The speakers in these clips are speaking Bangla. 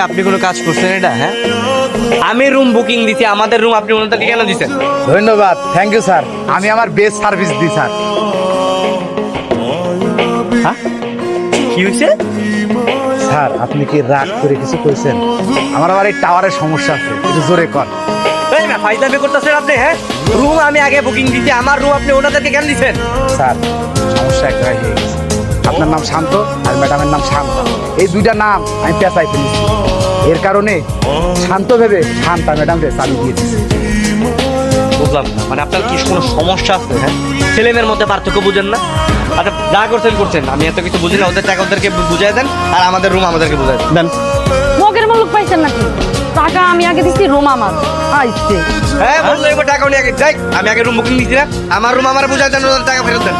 আপনি কোনো কাজ করছেন এটা? হ্যাঁ, আমি রুম বুকিং দিছি, আমাদের রুম আপনি ওনাদেরকে কেন দিচ্ছেন? ধন্যবাদ, থ্যাংক ইউ স্যার। আমি আমার বেস্ট সার্ভিস দিই স্যার। হ্যাঁ, কি হয়েছে? স্যার আপনি কি রাগ করে কিছু করেছেন? আমার আবার এই টাওয়ারের সমস্যা আছে, একটু জোরে কর। এই না, ফাইজলামি করতেছেন আপনি। হ্যাঁ, রুম আমি আগে বুকিং দিছি, আমার রুম আপনি ওনাদেরকে কেন দিচ্ছেন? স্যার সমস্যা এক জায়গায় হয়ে গেছে। আপনার নাম শান্ত আর ম্যাডামের নাম শান্তা, এই দুইটা নাম আমি পেঁচাই ফেলেছি। এর কারণে শান্ত ভেবে শান্তা ম্যাডামকে চাবি দিয়ে দিয়েছি। বুঝলাম না, মানে আপনার কি কোনো সমস্যা আছে? হ্যাঁ, ছেলে মেয়ের মধ্যে পার্থক্য বুঝেন না? আচ্ছা, যা করছেন করছেন, আমি এত কিছু বুঝি না। ওদের টাকা ওদেরকে বুঝাই দেন, আর আমাদের রুম আমাদেরকে বুঝাই দেন। মগের মুলুক পাইছেন নাকি? টাকা আমি আগে দিচ্ছি, রুম আমার আইছে। হ্যাঁ, বললো এবার টাকা উনি আগে যাই, আমি আগে রুম বুকিং দিচ্ছি না, আমার রুম আমার বুঝাই দেন, ওদের টাকা ফেরত দেন।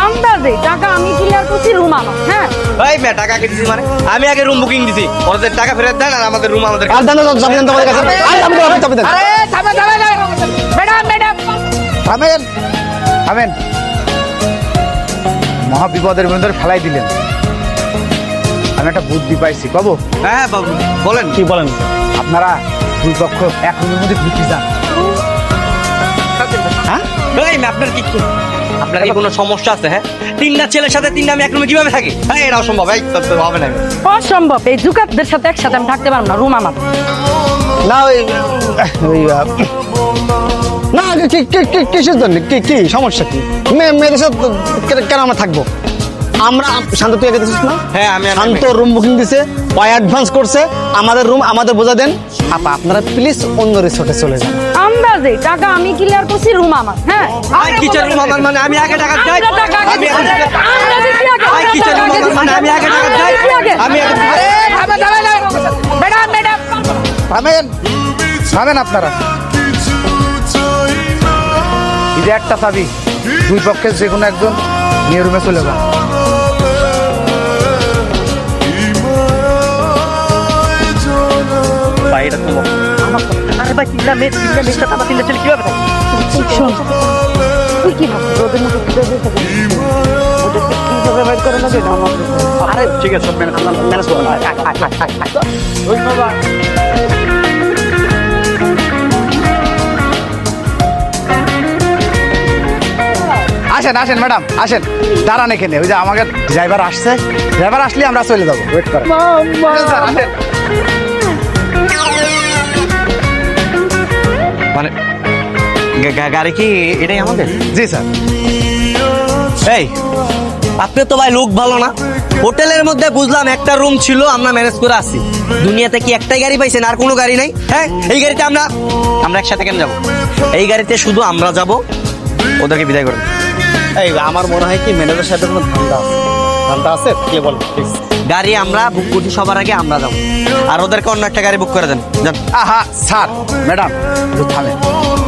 আন্দাজে টাকা আমি ক্লিয়ার করছি, রুম আমার। হ্যাঁ, ভাই মেয়ে টাকা আগে দিচ্ছি, মানে আমি আগে রুম বুকিং দিছি, ওদের টাকা ফেরত দেন, আর আমাদের রুম আমাদের। আরে থামে থামে ম্যাডাম ম্যাডাম থামেন থামেন, মহা বিপদের মধ্যে ফেলাই দিলেন। আমি একটা বুদ্ধি পাইছি, কব? হ্যাঁ বাবু, বলেন। কি বলেন? আপনারা দুই পক্ষ এক রুমের মধ্যে ঘুরতে যান। হ্যাঁ, এই মেয়ে, আপনার কি আপনার কি কোনো সমস্যা আছে? হ্যাঁ, তিনটা ছেলের সাথে তিনটা আমি এক রুমে কিভাবে থাকি? হ্যাঁ, এটা অসম্ভব, এই তো হবে না। অসম্ভব, এই জুকাতদের সাথে একসাথে আমি থাকতে পারবো না, রুম আমার। না ওই না কিসের জন্য কি সমস্যা কি? মেয়েদের সাথে কেন আমরা থাকবো? আমরা শান্ত, তুই আগে দিছিস না? হ্যাঁ, আমি শান্ত রুম বুকিং দিছে, অ্যাডভান্স করছে, আমাদের রুম আমাদের বোঝা দেন। আপনারা প্লিজ অন্য রিসোর্টে চলে যান। আন্দাজে টাকা আমি ক্লিয়ার করছি, রুম আমার। হ্যাঁ, কিচেন রুম আমার, মানে আমি আগে টাকা চাই। আমরা টাকা আগে দিছি। আন্দাজে কি আগে? ভাই, কিচেন রুম আমার, মানে আমি আগে টাকা চাই। আমি আগে। থামে থামে ম্যাডাম ম্যাডাম থামেন থামেন আপনারা। এই যে একটা চাবি, দুই পক্ষের যে কোনো একজন নিয়ে রুমে চলে যান। ভাই, এটা তো আমার তো। আরে ভাই, তিনটা মেয়ের সাথে আমার তিনটা ছেলে কিভাবে থাকে? শোন, তুই কি ভাবছিস ওদের মতো কিভাবে থাকবে? ওদেরকে কিভাবে বাইর করে নেবে না আমার? আরে ঠিক আছে, সব ম্যানেজ করুন। ধন্যবাদ। আসেন আসেন ম্যাডাম, আসেন, দাঁড়ান এখানে। ওই যে আমাকে ড্রাইভার আসছে, ড্রাইভার আসলে আমরা চলে যাবো। ওয়েট করেন। স্যার, আসেন। মানে গাড়ি কি এটাই আমাদের? জি স্যার। এই, আপনি তো ভাই লোক ভালো না। হোটেলের মধ্যে বুঝলাম একটা রুম ছিল, আমরা ম্যানেজ করে আসি। দুনিয়াতে কি একটাই গাড়ি পাইছেন, আর কোনো গাড়ি নাই? হ্যাঁ, এই গাড়িতে আমরা একসাথে কেন যাবো? এই গাড়িতে শুধু আমরা যাব, ওদেরকে বিদায় করুন। এই আমার মনে হয় কি ম্যানেজার সাহেবের কোনো ধান্দা আছে, কে বল? গাড়ি আমরা বুক করছি, সবার আগে আমরা যাবো, আর ওদেরকে অন্য একটা গাড়ি বুক করে দেন। যান। আহা স্যার, ম্যাডাম একটু থামেন।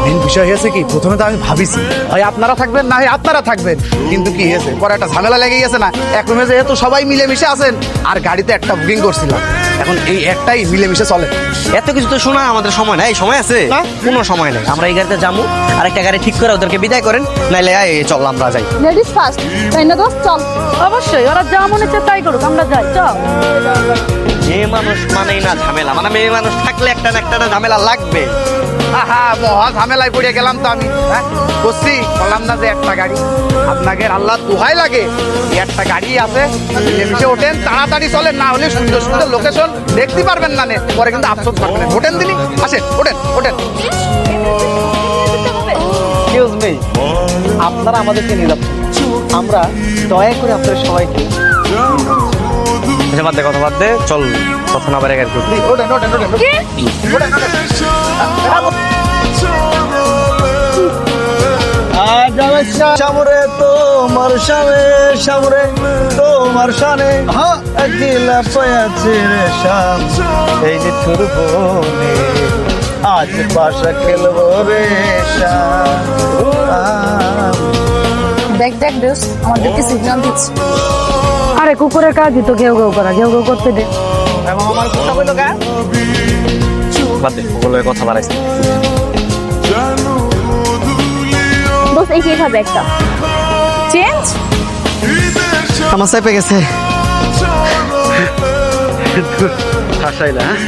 মেন বিষয় হয়েছে কি, প্রথমে তো আমি ভাবিছি হয় আপনারা থাকবেন না হয় আপনারা থাকবেন, কিন্তু কি হয়েছে পরে একটা ঝামেলা লেগে গেছে না। এক রুমে যেহেতু সবাই মিলেমিশে আছেন, আর গাড়িতে একটা বুকিং করছিলাম, এখন এই একটাই মিলেমিশে চলে। এত কিছু তো শোনা আমাদের সময় নাই। সময় আছে? কোনো সময় নেই। আমরা এই গাড়িতে যাবো, আর একটা গাড়ি ঠিক করে ওদেরকে বিদায় করেন, নাইলে চল আমরা যাই। লেডিস ফার্স্ট, তাই না দোস্ত? চল। অবশ্যই, ওরা যা মনে হচ্ছে তাই করুক, আমরা যাই। চল। মেয়ে মানুষ মানেই না ঝামেলা, মানে মেয়ে মানুষ থাকলে একটা না একটা ঝামেলা লাগবে। আহা, মহা ঝামেলায় পড়ে গেলাম তো আমি। হ্যাঁ, বলছি বললাম না যে একটা গাড়ি, আপনাকে আল্লাহ দোহাই লাগে, এই একটা গাড়ি আছে, মিলেমিশে ওঠেন, তাড়াতাড়ি চলেন, না হলে সুন্দর সুন্দর লোকেশন দেখতে পারবেন না, পরে কিন্তু আফসোস থাকবেন। ওঠেন দিনই, আসেন, ওঠেন ওঠেন। এক্সকিউজ মি, আপনারা আমাদেরকে নিয়ে যাচ্ছেন, আমরা দয়া করে আপনাদের সবাইকে বাদ দে, কথা বাদ দে, চল তখন আবার গাড়ি করবি। ওঠেন ওঠেন ওঠেন কি? সামরে তোমার সামনে, সামরে তোমার সামনে, একলা পয়াছে রে শাম, এই যে তোর বনে আজ বাসা খেলবো রে শাম। দেখ দেখ দোস্ত, আমাদেরকে সিগন্যাল দিচ্ছে। আরে কুকুরের কাজই তো ঘেউ ঘেউ করা, ঘেউ ঘেউ করতে দে। আমার কথা বললো গা, বাদ দে, ওগুলো কথা বাড়াইছে। দোস্ত, এই শেষ হবে একটা চেঞ্জ। আমার চেপে গেছে। হাসাইলা হ্যাঁ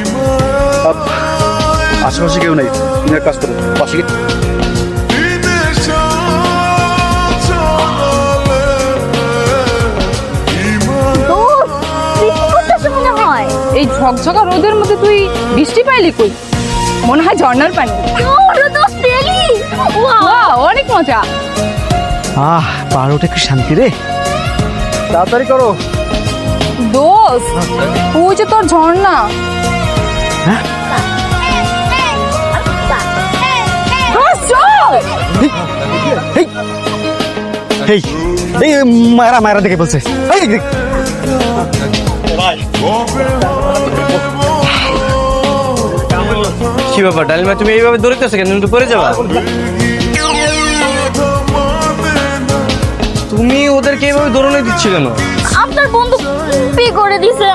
আশেপাশে কেউ নেই তুমি এক কাজ করো পাশে এই ঝকঝকা রোদের মধ্যে তুই বৃষ্টি পাইলি কই? মনে হয় ঝর্ণার পানি। ওয়াও, অনেক মজা। বারোটা কি শান্তি রে। তাড়াতাড়ি করো। দোস্ত, ওই যে তোর ঝর্ণা। দোস্ত, চল। এই এই মায়েরা মায়েরা দেখে বলছে এই দেখ। কি ব্যাপার ডালিমা, তুমি এইভাবে দৌড়িতেছো কেন? তুমি তো পড়ে যাবা। তুমি ওদেরকে এইভাবে দৌড়ানো দিচ্ছ কেন? আপনার বন্ধু পে করে দিছে,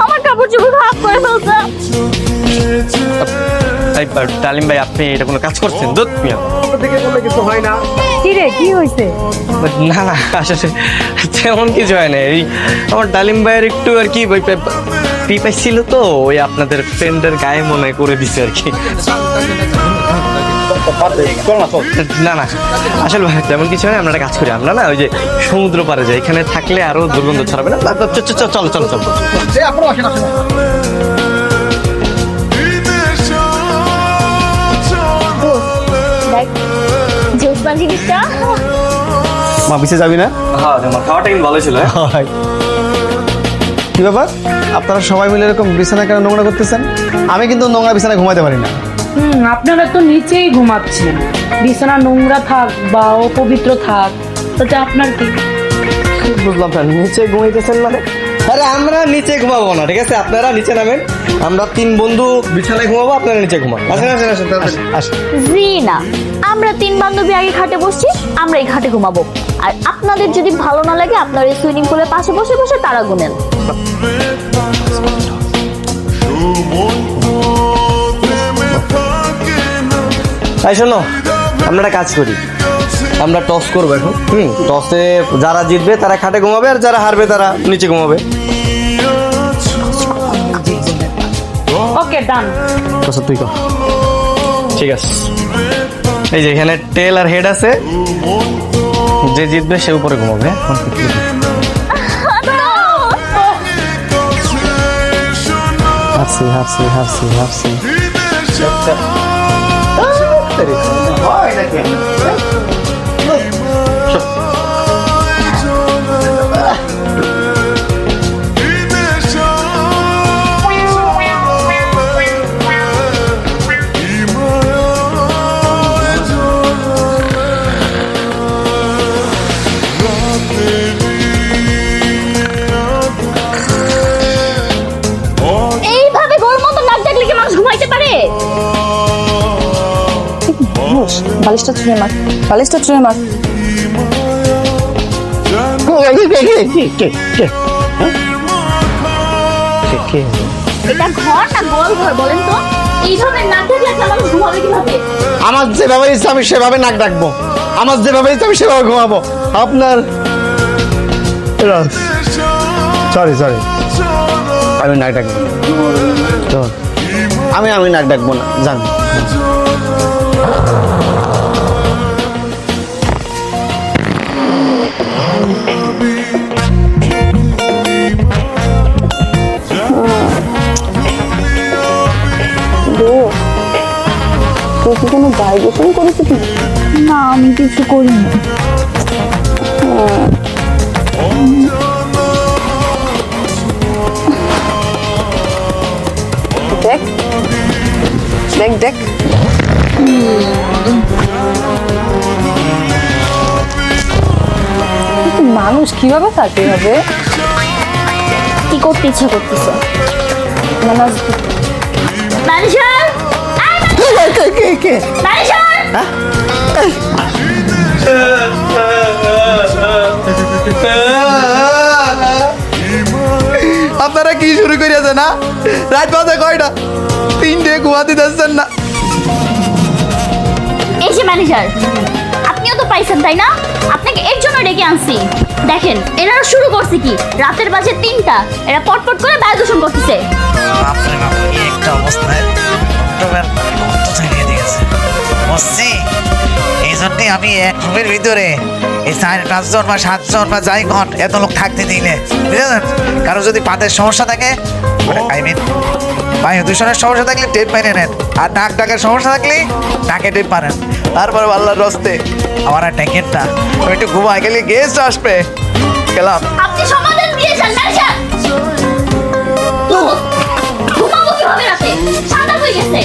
আমার কাপড় চোপড় খারাপ করে ফেলছে। ডালিম ভাই, আপনি এটা কোনো কাজ করছেন? দুধ মিয়া থেকে বললে কিছু হয় না। কি রে, কি হয়েছে? না না, আসলে তেমন কিছু হয় না। এই আমার ডালিম ভাইয়ের একটু আর কি পিপাই ছিল তো, ওই আপনাদের ফ্রেন্ডের গায়ে মনে করে দিছে আর কি। না না, আসলে ভাই তেমন কিছু হয় না। আমরা একটা কাজ করি, আমরা না ওই যে সমুদ্র পাড়ে যাই, এখানে থাকলে আরো দুর্গন্ধ ছড়াবে না। চলো চলো চলো। দেখ জোসবান জিনিসটা। মা পিছে যাবি না? হ্যাঁ, তোমার খাওয়াটা কিন্তু ভালো ছিল। কি ব্যাপার, আপনারা সবাই মিলে এরকম বিছানা কেন নোংরা করতেছেন? আমি কিন্তু নোংরা বিছানায় ঘুমাতে পারি না। আপনারা তো নিচেই ঘুমাচ্ছেন, বিছানা নোংরা থাক বা অপবিত্র থাক তাতে আপনার কি? বুঝলাম না, নিচে ঘুমাইতেছেন মানে? আরে আমরা নিচে ঘুমাবো না, ঠিক আছে? আপনারা নিচে নামেন, আমরা তিন বন্ধু বিছানায় ঘুমাবো, আপনারা নিচে ঘুমান। আসেন আসেন আসেন আসেন। জি না, আমরা তিন বান্ধবী আগে খাটে বসছি, আমরা এই খাটে ঘুমাবো। আর আপনাদের যদি ভালো না লাগে, আপনারা এই সুইমিং পুলের পাশে বসে বসে তারা গুনেন। তাই শোনো, আমরা একটা কাজ করি, আমরা টস করবো এখন। টসে যারা জিতবে তারা খাটে ঘুমাবে, আর যারা হারবে তারা নিচে ঘুমাবে। ওকে, ডান। টস তুই কর। ঠিক আছে, এই যে এখানে টেল আর হেড আছে, যে জিতবে সে উপরে ঘুমাবে। হাসি হাসি হাসি হাসি। এইভাবে গোল মতো নাক ডাকলে কি মানুষ ঘুমাইতে পারে? বালিশটা ছুঁয়ে মার, বালিশটা ছুঁয়ে মার। এটা ঘর না গোল ঘর বলেন তো? এইভাবে নাক ডাকলে একটা মানুষ ঘুমাবে কিভাবে? আমার যেভাবে ইচ্ছা আমি সেভাবে নাক ডাকবো, আমার যেভাবে ইচ্ছা আমি সেভাবে ঘুমাবো। আপনার সরি সরি, আমি নাক ডাকবো না। চল, আমি নাক ডাকবো না, জান। তুই কি কোনো ভাইব্রেশন করেছিস? না, আমি কিছু করিনি। দেখ দেখ দেখ, মানুষ কিভাবে থাকে হবে? কি করতে ইচ্ছা করতেছে? মানুষ ম্যানেজার, ম্যানেজার, আপনারা কি শুরু করিয়াছে না? রাত বাজে কয়টা? 3টে ঘুমাতে দিচ্ছেন না। এই যে ম্যানেজার, আপনিও তো পাইছেন তাই না? আপনাকে এর জন্য ডেকে আনছি। দেখেন এরা শুরু করছে কি, রাতের বাজে 3টা, এরা পটপট করে বায়ু দূষণ করতেছে। বাপরে বাপ, কি একটা অবস্থায় অক্টোবর রক্ত ছাড়িয়ে দিয়েছে বুঝছি। এই জন্যই আমি এক রুমের ভিতরে এই 4-5 জন বা 7 জন বা যাই ঘট এত লোক থাকতে দিলে, বুঝলেন? কারো যদি পাতের সমস্যা থাকে, আই মিন বায়ু দূষণের সমস্যা থাকলে টেপ মেনে নেন, আর নাক ডাকের সমস্যা থাকলে নাকে টেপ মারেন। তারপরে আল্লাহর রস্তে আমার আর ট্যাঙ্কের না, আমি একটু ঘুমাই গেলে গেস্ট আসবে, গেলাম। আপনি সমাধান দিয়েছেন ম্যানেজার। ঘুমাবো কিভাবে রাতে? ঠান্ডা হয়ে গেছে।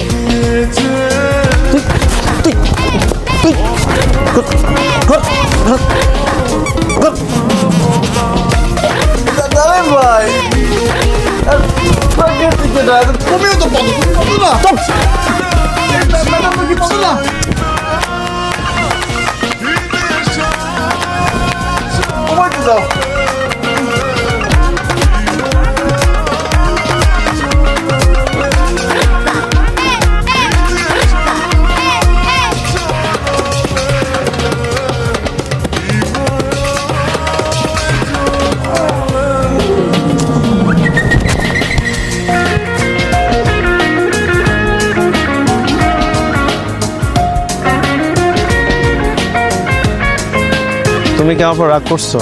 তুমি কি আমার উপর রাগ করছো?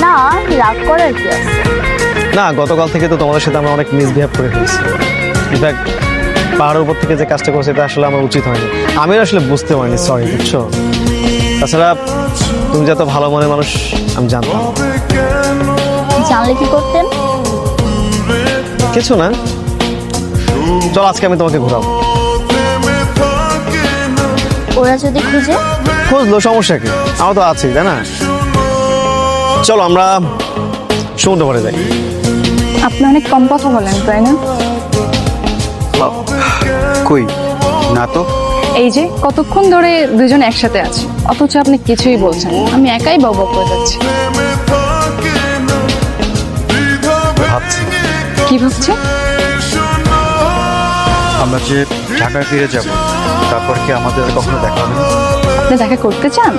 না, রাগ করার কি আছে? না, গতকাল থেকে তো তোমাদের সাথে আমরা অনেক মিসবিহেভ করে ফেলছি। ইনফ্যাক্ট পাহাড়ের উপর থেকে যে কাজটা করছে এটা আসলে আমার উচিত হয়নি। আমি আসলে বুঝতে পারিনি, সরি, বুঝছো? তাছাড়া তুমি যত ভালো মনের মানুষ আমি জানতাম। জানলে কি করতেন? কিছু না, চল আজকে আমি তোমাকে ঘোরাবো। ওরা যদি খুঁজে? খুঁজলো, সমস্যা কি? আমার তো আছি, তাই না? চলো আমরা সমুদ্র পাড়ে যাই। আপনি অনেক কম কথা বলেন, তাই না? কই না তো। এই যে কতক্ষণ ধরে দুজন একসাথে আছি, অথচ আপনি কিছুই বলছেন না। আমি একাই বকবক করে যাচ্ছি। ভাবছি কি ভাবছে? আমরা যে ঢাকায় ফিরে যাব, তারপর কি আমাদের আর কখনো দেখা হবে না? আপনি দেখা করতে চান?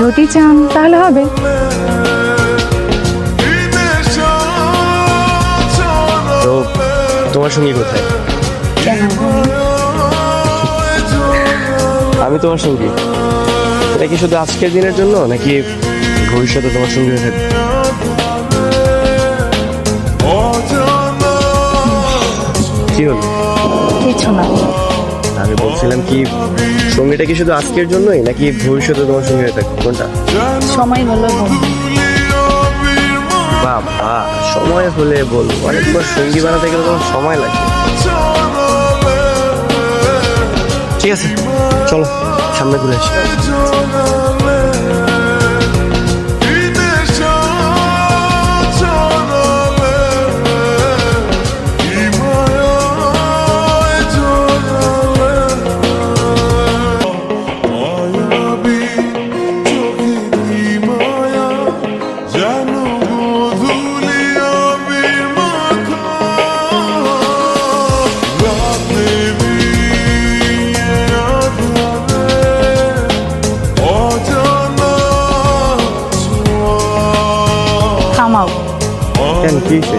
যদি চান তাহলে হবে। তো তোমার সঙ্গী কোথায়? কেন? আমি তোমার সঙ্গী। এটা কি শুধু আজকের দিনের জন্য, নাকি ভবিষ্যতে তোমার সঙ্গী হয়ে থাকবে? কি হলো? কিছু না। আমি বলছিলাম কি, সঙ্গীটা কি শুধু আজকের জন্যই, নাকি ভবিষ্যতে তোমার সঙ্গী হয়ে থাকবে? কোনটা? সময় হলো বলবো। বাবা, সময় হলে বলবো? অনেকবার সঙ্গী বানাতে গেলে তোমার সময় লাগে। ঠিক আছে, চলো সামনে ঘুরে আসি। থামাও। কেন, কি হয়েছে?